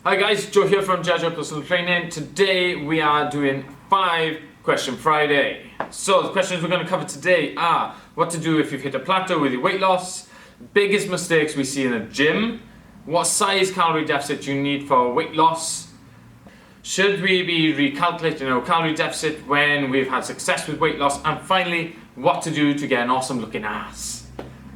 Hi guys, Joe here from GIJoe Personal Training. Today we are doing 5 Question Friday. So the questions we're going to cover today are what to do if you've hit a plateau with your weight loss, biggest mistakes we see in a gym, what size calorie deficit you need for weight loss, should we be recalculating our calorie deficit when we've had success with weight loss, and finally what to do to get an awesome looking ass.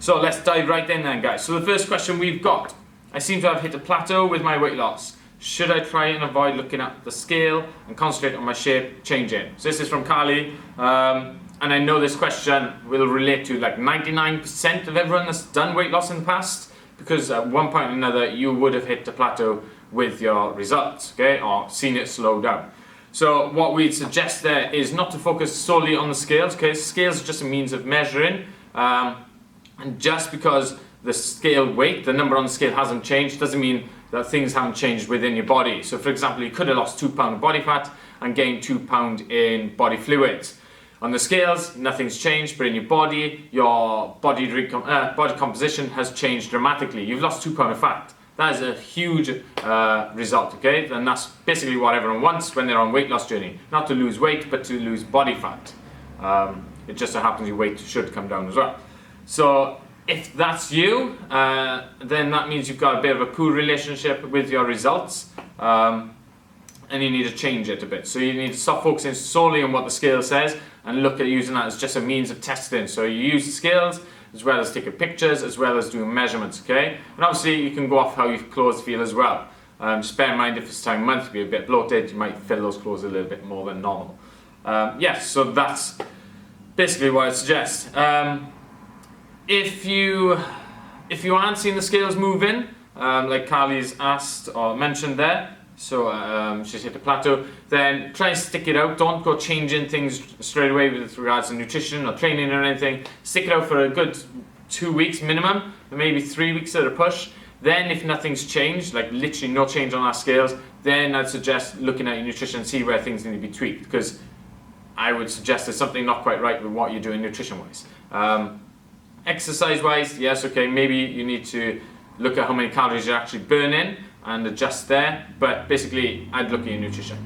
So let's dive right in then guys. So the first question we've got: I seem to have hit a plateau with my weight loss. Should I try and avoid looking at the scale and concentrate on my shape changing? So this is from Carly, and I know this question will relate to like 99% of everyone that's done weight loss in the past, because at one point or another you would have hit a plateau with your results, okay, or seen it slow down. So what we'd suggest there is not to focus solely on the scales, okay? Scales are just a means of measuring, and just because the scale weight, the number on the scale hasn't changed, doesn't mean that things haven't changed within your body. So for example, you could have lost 2 pounds of body fat and gained 2 pounds in body fluids. On the scales, nothing's changed, but in your body body composition has changed dramatically. You've lost 2 pounds of fat. That is a huge result, okay? And that's basically what everyone wants when they're on weight loss journey. Not to lose weight, but to lose body fat. It just so happens your weight should come down as well. So if that's you, then that means you've got a bit of a poor relationship with your results, and you need to change it a bit. So you need to stop focusing solely on what the scale says and look at using that as just a means of testing. So you use the scales as well as taking pictures, as well as doing measurements, okay? And obviously you can go off how your clothes feel as well. Just bear in mind, if it's time of month to be a bit bloated, you might fill those clothes a little bit more than normal. Yes, so that's basically what I suggest. If you aren't seeing the scales moving, like Carly's asked or mentioned there, so she's hit a plateau, then try and stick it out. Don't go changing things straight away with regards to nutrition or training or anything. Stick it out for a good 2 weeks minimum, maybe 3 weeks at a push. Then if nothing's changed, like literally no change on our scales, then I'd suggest looking at your nutrition and see where things need to be tweaked, because I would suggest there's something not quite right with what you're doing nutrition-wise. Exercise-wise, yes, okay, maybe you need to look at how many calories you're actually burning and adjust there, but basically, I'd look at your nutrition.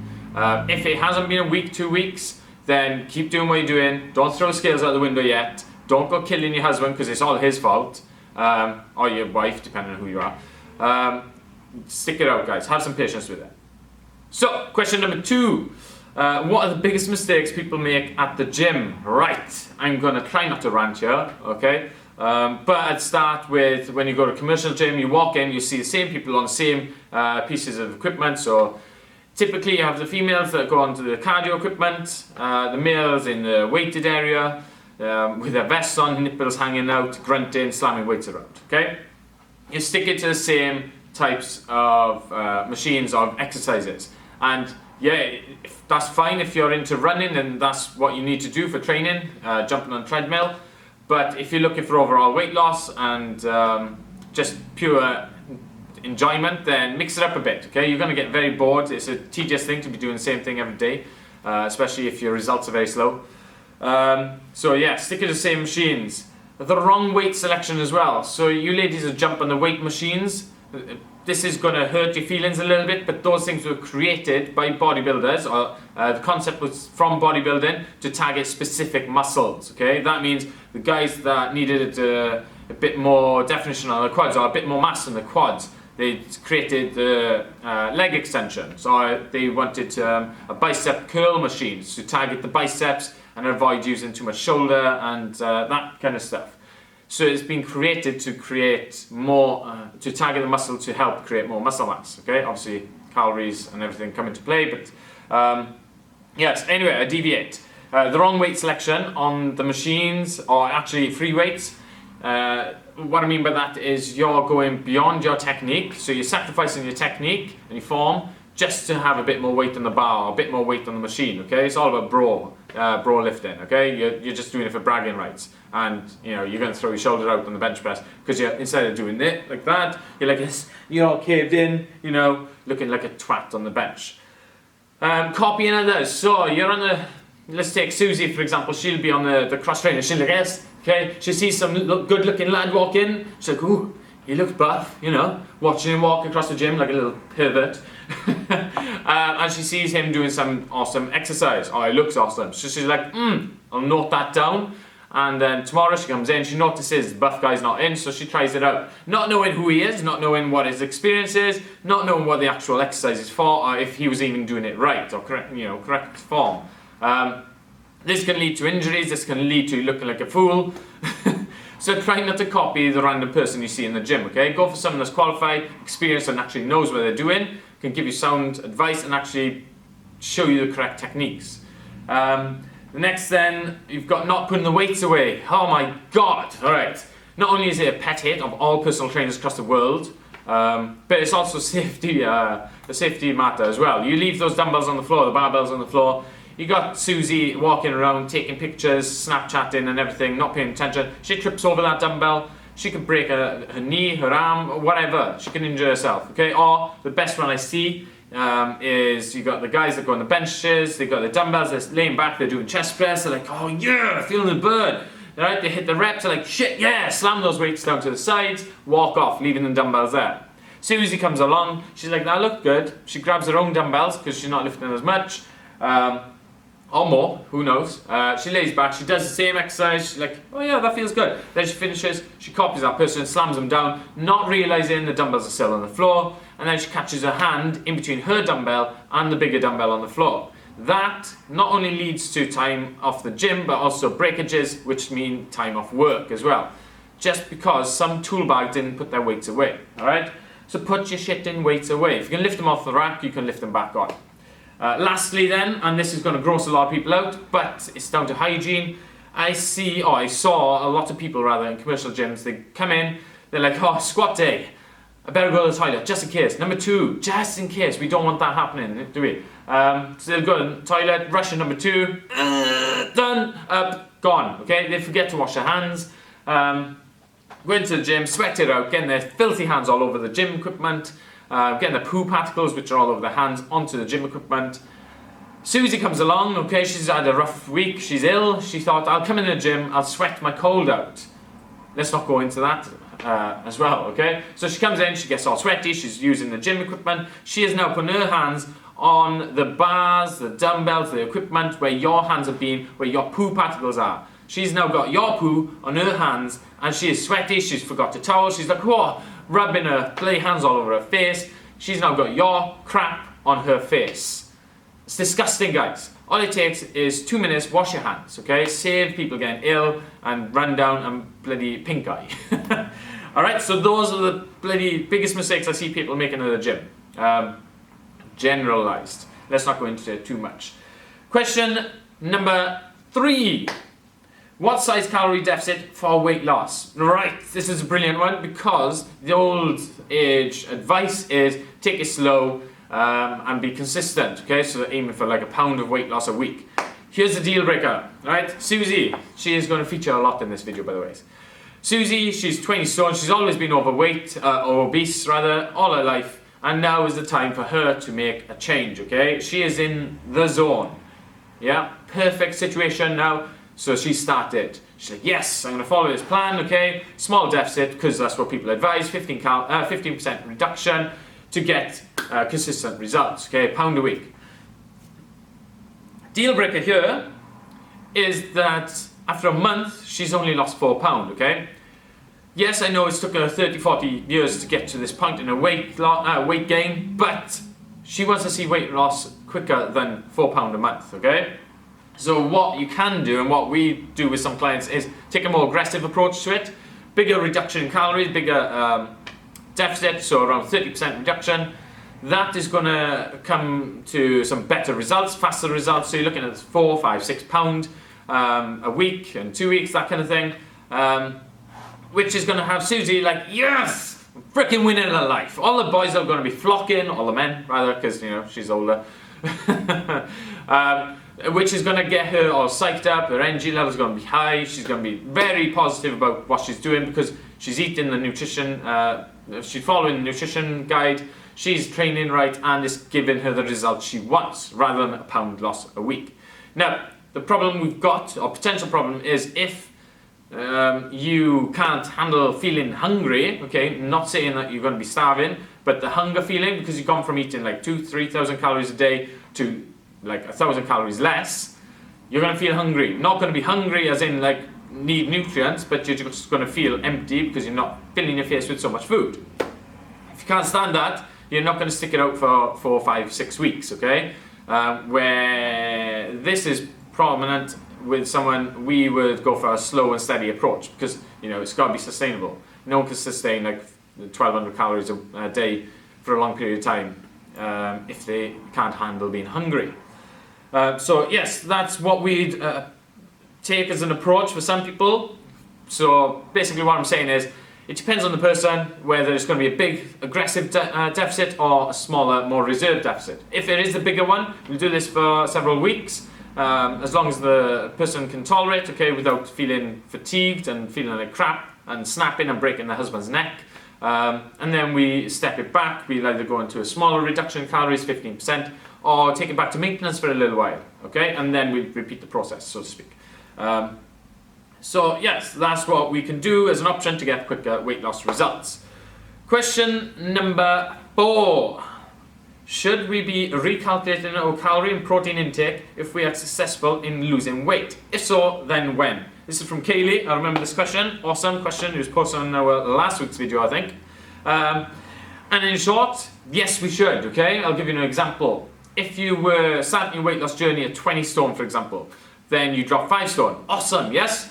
If it hasn't been a week, 2 weeks, then keep doing what you're doing. Don't throw scales out the window yet. Don't go killing your husband, because it's all his fault, or your wife, depending on who you are. Stick it out, guys. Have some patience with it. So, question number 2. What are the biggest mistakes people make at the gym? Right, I'm going to try not to rant here, okay? But I'd start with, when you go to a commercial gym, you walk in, you see the same people on the same pieces of equipment. So typically you have the females that go onto the cardio equipment, the males in the weighted area, with their vests on, nipples hanging out, grunting, slamming weights around, okay? You stick it to the same types of machines of exercises. And yeah, that's fine if you're into running and that's what you need to do for training, jumping on a treadmill. But if you're looking for overall weight loss and just pure enjoyment, then mix it up a bit, okay? You're going to get very bored. It's a tedious thing to be doing the same thing every day, especially if your results are very slow. So yeah, stick to the same machines. The wrong weight selection as well. So you ladies that jump on the weight machines, this is going to hurt your feelings a little bit, but those things were created by bodybuilders, or the concept was from bodybuilding to target specific muscles, okay? That means the guys that needed a bit more definition on the quads, or a bit more mass in the quads, they created the leg extension. So they wanted a bicep curl machine to target the biceps and avoid using too much shoulder and that kind of stuff. So it's been created to create more, to target the muscle to help create more muscle mass, okay? Obviously, calories and everything come into play, but yes, anyway, I deviate. The wrong weight selection on the machines, or actually free weights, what I mean by that is you're going beyond your technique, so you're sacrificing your technique and your form just to have a bit more weight on the bar, or a bit more weight on the machine, okay? It's all about bro lifting, okay? You're just doing it for bragging rights. And you know, you're going to throw your shoulder out on the bench press, because instead of doing it like that, you're like this, you're all caved in, you know, looking like a twat on the bench. Copying others. So you're on the, let's take Susie for example, she'll be on the cross trainer, she'll like this, okay? She sees some good looking lad walk in, she's like, ooh, he looks buff, you know, watching him walk across the gym like a little pervert. And she sees him doing some awesome exercise. Oh, he looks awesome. So she's like, I'll note that down. And then tomorrow she comes in, she notices the buff guy's not in, so she tries it out. Not knowing who he is, not knowing what his experience is, not knowing what the actual exercise is for, or if he was even doing it right, or correct form. This can lead to injuries, this can lead to looking like a fool. So try not to copy the random person you see in the gym, okay? Go for someone that's qualified, experienced, and actually knows what they're doing, can give you sound advice and actually show you the correct techniques. The next then, you've got not putting the weights away. Oh my God, all right. Not only is it a pet hate of all personal trainers across the world, but it's also a safety matter as well. You leave those dumbbells on the floor, the barbells on the floor. You got Susie walking around, taking pictures, Snapchatting and everything, not paying attention. She trips over that dumbbell. She could break her knee, her arm, whatever. She can injure herself, okay? Or the best one I see is you got the guys that go on the benches, they got the dumbbells, they're laying back, they're doing chest press, they're like, oh yeah, feeling the burn. Right? They hit the reps, they're like, shit, yeah, slam those weights down to the sides, walk off, leaving the dumbbells there. Susie comes along, she's like, that looked good. She grabs her own dumbbells because she's not lifting as much. Or more, who knows. She lays back, she does the same exercise, she's like, oh yeah, that feels good. Then she finishes, she copies that person, slams them down, not realising the dumbbells are still on the floor, and then she catches her hand in between her dumbbell and the bigger dumbbell on the floor. That not only leads to time off the gym, but also breakages, which mean time off work as well. Just because some tool bag didn't put their weights away, alright? So put your shit in weights away. If you can lift them off the rack, you can lift them back on. Lastly then, and this is going to gross a lot of people out, but it's down to hygiene. I saw a lot of people rather in commercial gyms, they come in, they're like, oh, squat day, I better go to the toilet, just in case. Number 2, just in case, we don't want that happening, do we? So they'll go to the toilet, rush in number 2, done, up, gone, okay? They forget to wash their hands, go into the gym, sweat it out, getting their filthy hands all over the gym equipment, getting the poo particles, which are all over their hands, onto the gym equipment. Susie comes along, okay, she's had a rough week, she's ill, she thought, I'll come in the gym, I'll sweat my cold out. Let's not go into that as well, okay? So she comes in, she gets all sweaty, she's using the gym equipment, she is now putting her hands on the bars, the dumbbells, the equipment where your hands have been, where your poo particles are. She's now got your poo on her hands, and she is sweaty, she's forgot to towel, she's like, whoa, rubbing her bloody hands all over her face. She's now got your crap on her face. It's disgusting, guys. All it takes is 2 minutes, wash your hands, okay? Save people getting ill and run down and bloody pink eye. Alright, so those are the bloody biggest mistakes I see people making in the gym. Generalized. Let's not go into it too much. Question number 3. What size calorie deficit for weight loss? Right, this is a brilliant one because the old age advice is take it slow and be consistent, okay? So aiming for like a pound of weight loss a week. Here's the deal breaker, right? Susie, she is going to feature a lot in this video, by the way. Susie, she's 20 stone, she's always been overweight, or obese rather, all her life, and now is the time for her to make a change, okay? She is in the zone, yeah? Perfect situation now. So she started. She's like, yes, I'm going to follow this plan, okay? Small deficit, because that's what people advise, 15% reduction to get consistent results, okay? Pound a week. Deal breaker here is that after a month, she's only lost 4 pounds, okay? Yes, I know it's took her 30, 40 years to get to this point in her weight gain, but she wants to see weight loss quicker than 4 pounds a month, okay? So what you can do, and what we do with some clients, is take a more aggressive approach to it. Bigger reduction in calories, bigger deficit, so around 30% reduction. That is going to come to some better results, faster results. So you're looking at 4, 5, 6 pound a week and 2 weeks, that kind of thing. Which is going to have Susie like, yes, freaking winning her life. All the boys are going to be flocking, all the men rather, because you know she's older. Which is going to get her all psyched up, her energy level is going to be high, she's going to be very positive about what she's doing because she's eating the nutrition, she's following the nutrition guide, she's training right, and it's giving her the results she wants, rather than a pound loss a week. Now, the problem we've got, or potential problem, is if you can't handle feeling hungry, okay, not saying that you're going to be starving, but the hunger feeling, because you've gone from eating like 2,000-3,000 calories a day to like 1,000 calories less, you're going to feel hungry. Not going to be hungry as in like need nutrients, but you're just going to feel empty because you're not filling your face with so much food. If you can't stand that, you're not going to stick it out for 4, 5, 6 weeks, okay? Where this is prominent with someone, we would go for a slow and steady approach because, you know, it's got to be sustainable. No one can sustain like 1,200 calories a day for a long period of time if they can't handle being hungry. So yes, that's what we'd take as an approach for some people. So basically what I'm saying is, it depends on the person whether it's going to be a big aggressive deficit or a smaller, more reserved deficit. If it is the bigger one, we'll do this for several weeks, as long as the person can tolerate, okay, without feeling fatigued and feeling like crap and snapping and breaking the husband's neck. And then we step it back. We'll either go into a smaller reduction in calories, 15%, or take it back to maintenance for a little while, okay? And then we repeat the process, so to speak. So yes, that's what we can do as an option to get quicker weight loss results. Question number 4. Should we be recalculating our calorie and protein intake if we are successful in losing weight? If so, then when? This is from Kaylee. I remember this question. Awesome question. It was posted on our last week's video, I think. And in short, yes, we should, okay? I'll give you an example. If you were starting your weight loss journey at 20 stone, for example, then you drop 5 stone. Awesome, yes?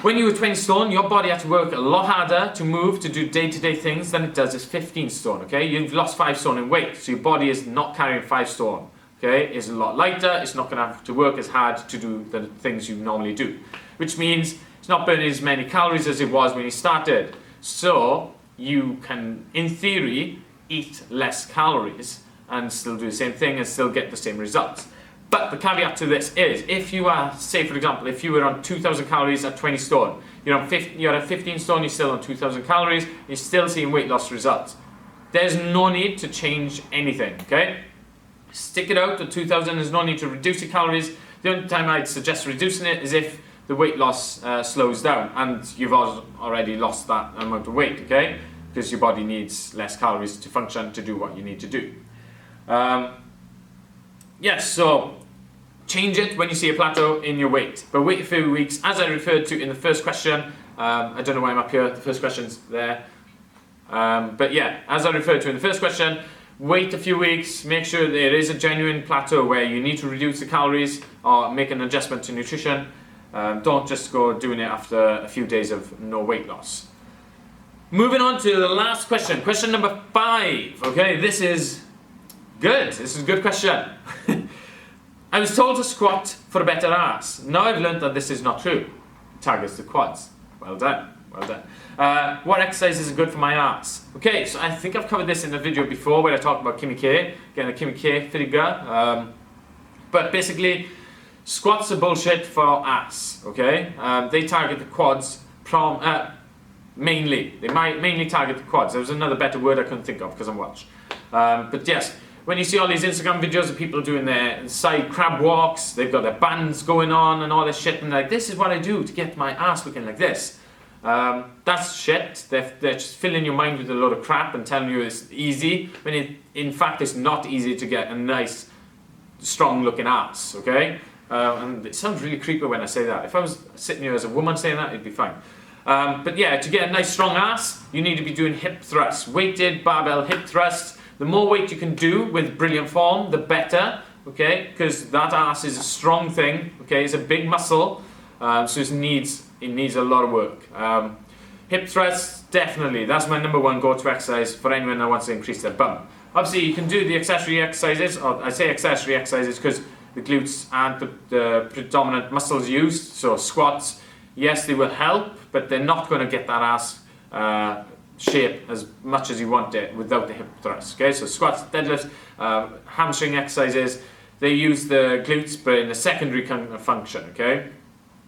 When you were 20 stone, your body had to work a lot harder to move, to do day-to-day things than it does as 15 stone, okay? You've lost 5 stone in weight, so your body is not carrying 5 stone, okay? It's a lot lighter, it's not gonna have to work as hard to do the things you normally do, which means it's not burning as many calories as it was when you started. So you can, in theory, eat less calories and still do the same thing and still get the same results. But the caveat to this is, if you are, say for example, if you were on 2,000 calories at 20 stone, you're at 15 stone, you're still on 2,000 calories, you're still seeing weight loss results. There's no need to change anything, okay? Stick it out at 2,000, there's no need to reduce your calories. The only time I'd suggest reducing it is if the weight loss slows down and you've already lost that amount of weight, okay? Because your body needs less calories to function, to do what you need to do. Yes, so change it when you see a plateau in your weight, but wait a few weeks, as I referred to in the first question. I don't know why I'm up here, the first question's there. But yeah, as I referred to in the first question, wait a few weeks, make sure there is a genuine plateau where you need to reduce the calories or make an adjustment to nutrition. Don't just go doing it after a few days of no weight loss. Moving on to the last question, question number 5. Okay, this is good. This is a good question. I was told to squat for a better arse. Now I've learned that this is not true. Targets the quads. Well done. Well done. What exercises are good for my arse? Okay, so I think I've covered this in a video before where I talked about Kimmy K, getting a Kimmy K figure. But basically, squats are bullshit for arse. Okay, they target the quads mainly. They might mainly target the quads. There was another better word I couldn't think of because I'm Welsh. But yes. When you see all these Instagram videos of people doing their side crab walks, they've got their bands going on and all this shit, and like, this is what I do to get my ass looking like this. That's shit. They're just filling your mind with a load of crap and telling you it's easy, when in fact it's not easy to get a nice, strong looking ass, okay? And it sounds really creepy when I say that. If I was sitting here as a woman saying that, it'd be fine. But yeah, to get a nice strong ass, you need to be doing hip thrusts, weighted barbell hip thrusts. The more weight you can do with brilliant form, the better, okay? Because that ass is a strong thing, okay? It's a big muscle, so it needs a lot of work. Hip thrusts, definitely. That's my number 1 go-to exercise for anyone that wants to increase their bum. Obviously, you can do the accessory exercises, or I say accessory exercises because the glutes aren't the predominant muscles used. So squats, yes, they will help, but they're not going to get that ass shape as much as you want it without the hip thrust. Okay, so squats, deadlifts, hamstring exercises, they use the glutes but in a secondary kind of function, okay,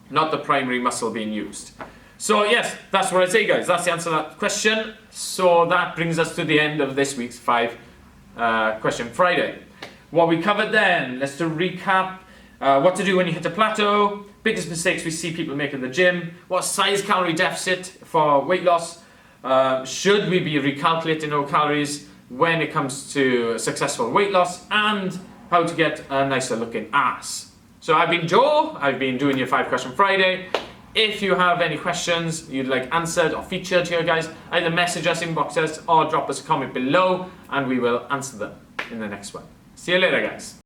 not the primary muscle being used. So yes, that's what I'd say, guys. That's the answer to that question. So that brings us to the end of this week's 5 question Friday. What we covered then, let's do a recap. what to do when you hit a plateau, biggest mistakes we see people make in the gym, what size calorie deficit for weight loss, should we be recalculating our calories when it comes to successful weight loss, and how to get a nicer looking ass. So I've been Joe, I've been doing your 5 question Friday. If you have any questions you'd like answered or featured here, guys, either message us, inbox us, or drop us a comment below and we will answer them in the next one. See you later, guys.